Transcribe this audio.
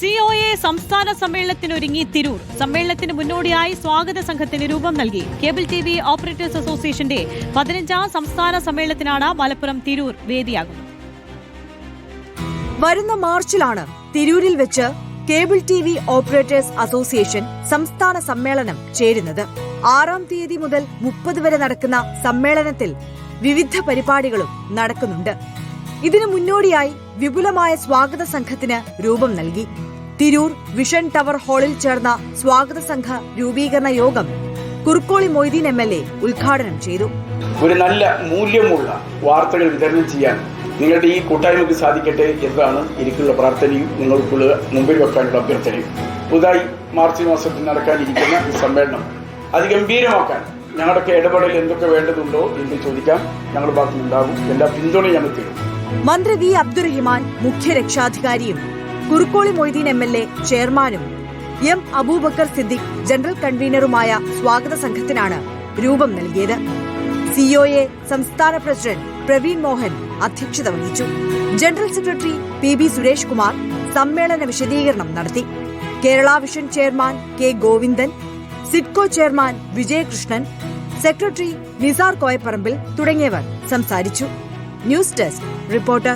COA സംസ്ഥാന സമ്മേളനത്തിനൊരുങ്ങി തിരൂർ. സമ്മേളനത്തിന് മുന്നോടിയായി സ്വാഗത സംഘത്തിന് രൂപം നൽകി. കേബിൾ TV ഓപ്പറേറ്റേഴ്സ് അസോസിയേഷന്റെ 15ാം സംസ്ഥാന സമ്മേളനത്തിനാണ് മലപ്പുറം തിരൂർ വേദിയാകുന്നത്. വരുന്ന മാർച്ചിലാണ് തിരൂരിൽ വെച്ച് കേബിൾ TV ഓപ്പറേറ്റേഴ്സ് അസോസിയേഷൻ സംസ്ഥാന സമ്മേളനം ചേരുന്നത്. 6-ാം തീയതി മുതൽ 30 വരെ നടക്കുന്ന സമ്മേളനത്തിൽ വിവിധ പരിപാടികളും നടക്കുന്നുണ്ട്. ഇതിനു മുന്നോടിയായി വിപുലമായ സ്വാഗത സംഘത്തിന് രൂപം നൽകി. തിരൂർ വിഷൻ ടവർ ഹാളിൽ ചേർന്ന സ്വാഗത സംഘ രൂപീകരണ യോഗം കുറുക്കോളി മൊയ്തീൻ MLA ഉദ്ഘാടനം ചെയ്തു. ഒരു നല്ല മൂല്യമുള്ള വാർത്തകൾ വിതരണം ചെയ്യാൻ നിങ്ങളുടെ ഈ കൂട്ടായ്മയ്ക്ക് സാധിക്കട്ടെ എന്നതാണ് എനിക്കുള്ള പ്രാർത്ഥനയും നിങ്ങൾക്കുള്ള മുമ്പിൽ വെക്കാനുള്ള അഭ്യർത്ഥനയും. പുതുതായി മാർച്ച് മാസത്തിൽ നടക്കാനിരിക്കുന്ന ഈ സമ്മേളനം അതിഗംഭീരമാക്കാൻ ഞങ്ങളുടെയൊക്കെ ഇടപെടൽ എന്തൊക്കെ വേണ്ടതുണ്ടോ എന്ന് ചോദിക്കാം. ഞങ്ങളുടെ ഭാഗത്തുനിന്നുണ്ടാകും. എല്ലാ പിന്തുണയും ഞങ്ങൾ തരും. മന്ത്രി V. അബ്ദുറഹിമാൻ മുഖ്യ രക്ഷാധികാരിയും കുറുക്കോളി മൊയ്തീൻ MLA ചെയർമാനും M. അബൂബക്കർ സിദ്ദിഖ് ജനറൽ കൺവീനറുമായ സ്വാഗത സംഘത്തിനാണ് രൂപം നൽകിയത്. COA സംസ്ഥാന പ്രസിഡന്റ് പ്രവീൺ മോഹൻ അധ്യക്ഷത വഹിച്ചു. General secretary PB Suresh Kumar സമ്മേളന വിശദീകരണം നടത്തി. Kerala vision chairman K. Govindan, SIDCO chairman Vijayakrishnan, secretary Nisar Koyapparambil തുടങ്ങിയവർ സംസാരിച്ചു. News desk reporter.